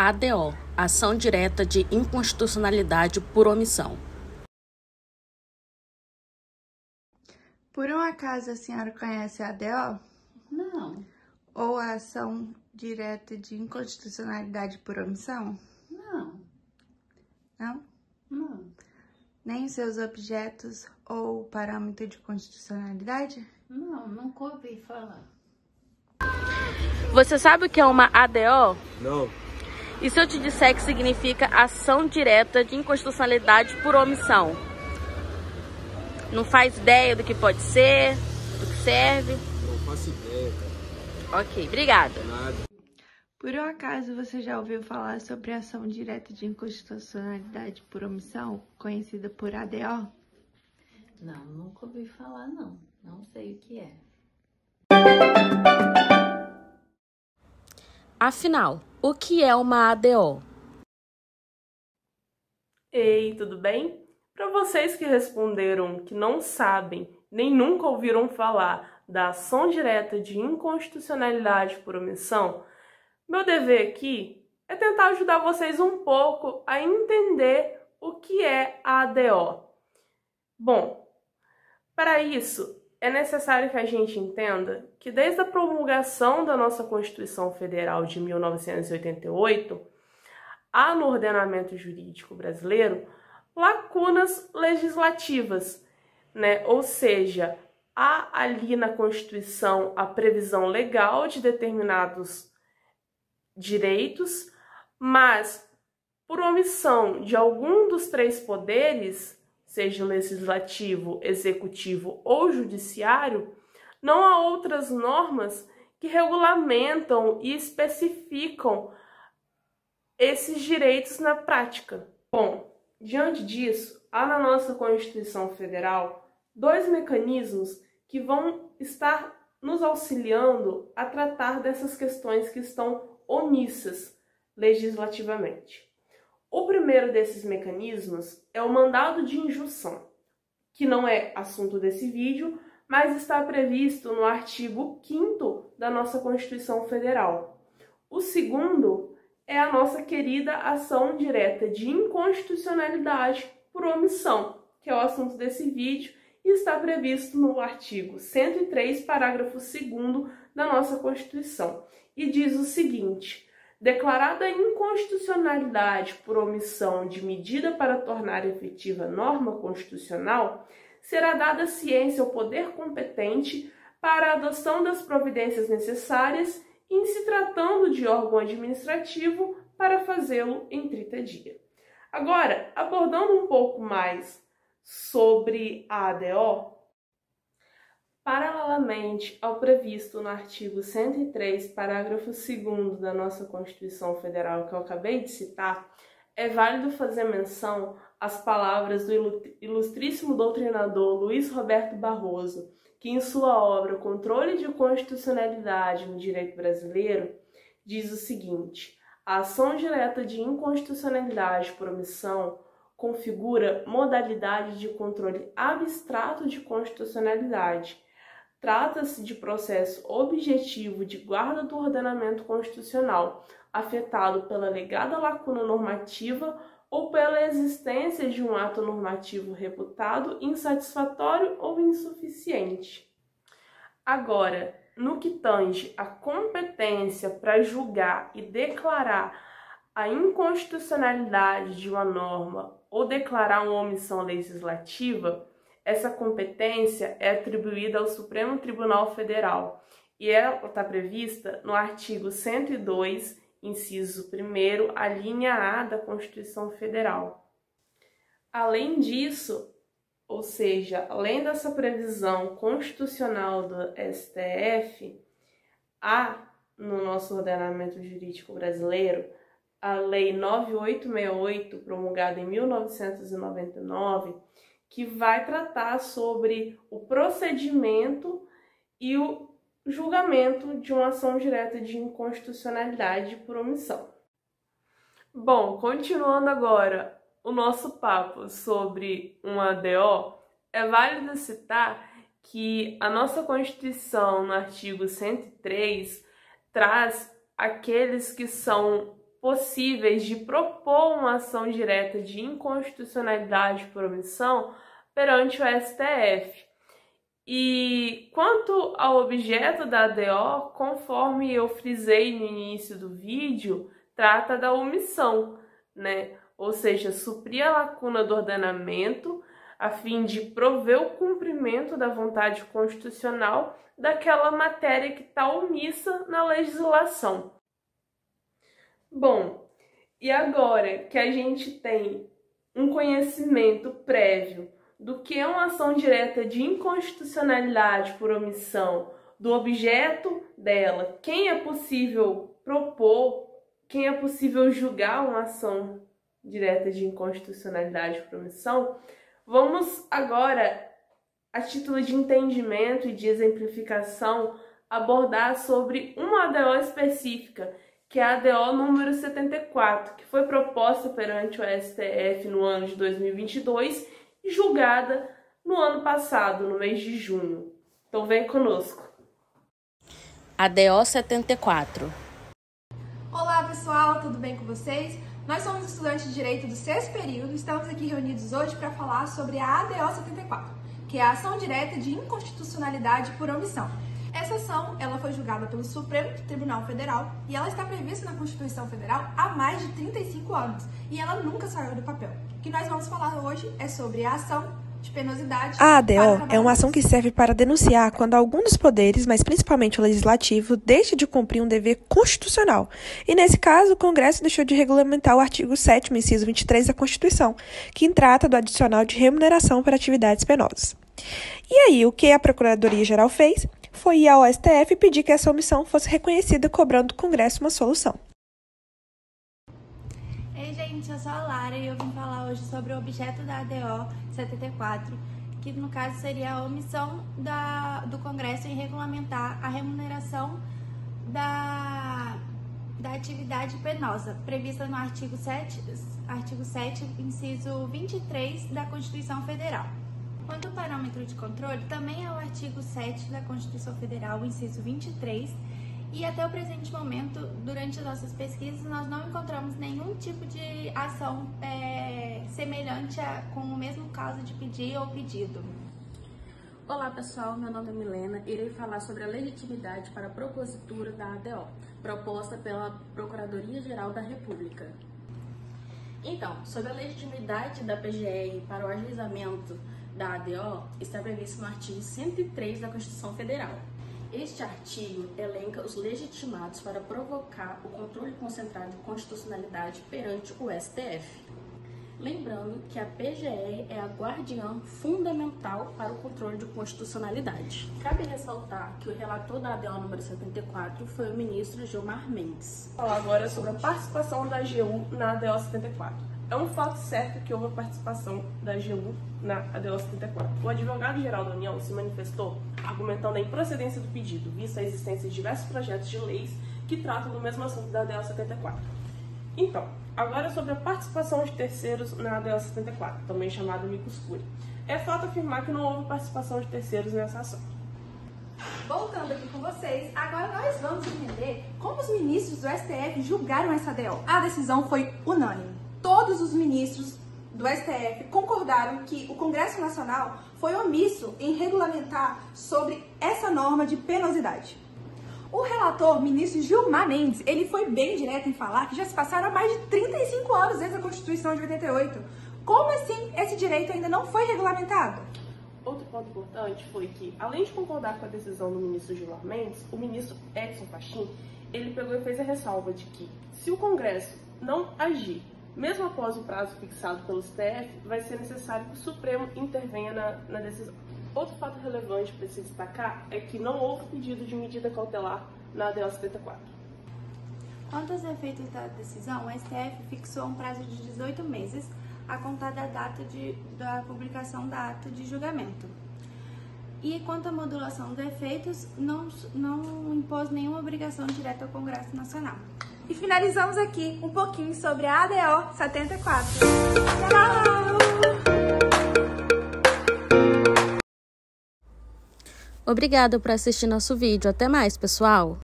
ADO, Ação Direta de Inconstitucionalidade por Omissão. Por um acaso a senhora conhece a ADO? Não. Ou a Ação Direta de Inconstitucionalidade por Omissão? Não. Não? Não. Nem os seus objetos ou parâmetro de constitucionalidade? Não, nunca ouvi falar. Você sabe o que é uma ADO? Não. E se eu te disser que significa Ação Direta de Inconstitucionalidade por Omissão? Não faz ideia do que pode ser, do que serve? Não faço ideia, cara. Ok, obrigada. Nada. Por um acaso você já ouviu falar sobre a Ação Direta de Inconstitucionalidade por Omissão, conhecida por ADO? Não, nunca ouvi falar, não. Não sei o que é. Afinal, o que é uma ADO? Ei, tudo bem? Para vocês que responderam que não sabem nem nunca ouviram falar da ação direta de inconstitucionalidade por omissão, meu dever aqui é tentar ajudar vocês um pouco a entender o que é a ADO. Bom, para isso é necessário que a gente entenda que desde a promulgação da nossa Constituição Federal de 1988, há no ordenamento jurídico brasileiro lacunas legislativas, né? Ou seja, há ali na Constituição a previsão legal de determinados direitos, mas por omissão de algum dos três poderes, seja o legislativo, executivo ou judiciário, não há outras normas que regulamentam e especificam esses direitos na prática. Bom, diante disso, há na nossa Constituição Federal dois mecanismos que vão estar nos auxiliando a tratar dessas questões que estão omissas legislativamente. O primeiro desses mecanismos é o mandado de injunção, que não é assunto desse vídeo, mas está previsto no artigo 5º da nossa Constituição Federal. O segundo é a nossa querida ação direta de inconstitucionalidade por omissão, que é o assunto desse vídeo e está previsto no artigo 103, parágrafo 2º da nossa Constituição. E diz o seguinte: declarada a inconstitucionalidade por omissão de medida para tornar efetiva norma constitucional, será dada ciência ao poder competente para a adoção das providências necessárias em se tratando de órgão administrativo para fazê-lo em 30 dias. Agora, abordando um pouco mais sobre a ADO, paralelamente ao previsto no artigo 103, parágrafo 2º da nossa Constituição Federal, que eu acabei de citar, é válido fazer menção às palavras do ilustríssimo doutrinador Luiz Roberto Barroso, que em sua obra Controle de Constitucionalidade no Direito Brasileiro, diz o seguinte: a ação direta de inconstitucionalidade por omissão configura modalidade de controle abstrato de constitucionalidade. Trata-se de processo objetivo de guarda do ordenamento constitucional, afetado pela alegada lacuna normativa ou pela existência de um ato normativo reputado insatisfatório ou insuficiente. Agora, no que tange à competência para julgar e declarar a inconstitucionalidade de uma norma ou declarar uma omissão legislativa, essa competência é atribuída ao Supremo Tribunal Federal e ela está prevista no artigo 102, inciso 1º, a linha A da Constituição Federal. Além disso, ou seja, além dessa previsão constitucional do STF, há no nosso ordenamento jurídico brasileiro a Lei 9868, promulgada em 1999, que vai tratar sobre o procedimento e o julgamento de uma ação direta de inconstitucionalidade por omissão. Bom, continuando agora o nosso papo sobre uma ADO, é válido citar que a nossa Constituição, no artigo 103, traz aqueles que são possíveis de propor uma ação direta de inconstitucionalidade por omissão perante o STF. E quanto ao objeto da ADO, conforme eu frisei no início do vídeo, trata da omissão, né? Ou seja, suprir a lacuna do ordenamento a fim de prover o cumprimento da vontade constitucional daquela matéria que está omissa na legislação. Bom, e agora que a gente tem um conhecimento prévio do que é uma ação direta de inconstitucionalidade por omissão, do objeto dela, quem é possível propor, quem é possível julgar uma ação direta de inconstitucionalidade por omissão, vamos agora, a título de entendimento e de exemplificação, abordar sobre uma ADO específica, que é a ADO número 74, que foi proposta perante o STF no ano de 2022 e julgada no ano passado, no mês de junho. Então vem conosco. ADO 74. Olá pessoal, tudo bem com vocês? Nós somos estudantes de Direito do 6º período e estamos aqui reunidos hoje para falar sobre a ADO 74, que é a Ação Direta de Inconstitucionalidade por Omissão. Essa ação ela foi julgada pelo Supremo Tribunal Federal e ela está prevista na Constituição Federal há mais de 35 anos e ela nunca saiu do papel. O que nós vamos falar hoje é sobre a ação de penosidade. A ADO é uma ação que serve para denunciar quando algum dos poderes, mas principalmente o legislativo, deixa de cumprir um dever constitucional. E nesse caso, o Congresso deixou de regulamentar o artigo 7º, inciso 23 da Constituição, que trata do adicional de remuneração para atividades penosas. E aí, o que a Procuradoria-Geral fez foi ir ao STF e pedir que essa omissão fosse reconhecida, cobrando do Congresso uma solução. Ei, gente, eu sou a Lara e eu vim falar hoje sobre o objeto da ADO 74, que no caso seria a omissão do Congresso em regulamentar a remuneração da atividade penosa, prevista no artigo 7, inciso 23 da Constituição Federal. Quanto ao parâmetro de controle, também é o artigo 7 da Constituição Federal, inciso 23, e até o presente momento, durante as nossas pesquisas, nós não encontramos nenhum tipo de ação semelhante com o mesmo caso de pedir ou pedido. Olá pessoal, meu nome é Milena e irei falar sobre a legitimidade para a propositura da ADO, proposta pela Procuradoria-Geral da República. Então, sobre a legitimidade da PGR para o ajuizamento da ADO, está previsto no artigo 103 da Constituição Federal. Este artigo elenca os legitimados para provocar o controle concentrado de constitucionalidade perante o STF. Lembrando que a PGR é a guardiã fundamental para o controle de constitucionalidade. Cabe ressaltar que o relator da ADO número 74 foi o ministro Gilmar Mendes. Vou falar agora sobre a participação da AGU na ADO 74. É um fato certo que houve a participação da AGU na ADO 74. O advogado-geral da União se manifestou argumentando a improcedência do pedido, vista a existência de diversos projetos de leis que tratam do mesmo assunto da ADO 74. Então, agora sobre a participação de terceiros na ADO 74, também chamada amicus curiae. É fato afirmar que não houve participação de terceiros nessa ação. Voltando aqui com vocês, agora nós vamos entender como os ministros do STF julgaram essa ADO. A decisão foi unânime. Todos os ministros do STF concordaram que o Congresso Nacional foi omisso em regulamentar sobre essa norma de penosidade. O relator, ministro Gilmar Mendes, ele foi bem direto em falar que já se passaram mais de 35 anos desde a Constituição de 88. Como assim esse direito ainda não foi regulamentado? Outro ponto importante foi que, além de concordar com a decisão do ministro Gilmar Mendes, o ministro Edson Fachin, ele pegou e fez a ressalva de que, se o Congresso não agir, mesmo após o prazo fixado pelo STF, vai ser necessário que o Supremo intervenha na decisão. Outro fato relevante para se destacar é que não houve pedido de medida cautelar na ADO 74. Quanto aos efeitos da decisão, o STF fixou um prazo de 18 meses a contar da data da publicação da ata de julgamento. E quanto à modulação dos efeitos, não impôs nenhuma obrigação direta ao Congresso Nacional. E finalizamos aqui um pouquinho sobre a ADO 74. Tchau! Obrigada por assistir nosso vídeo. Até mais, pessoal!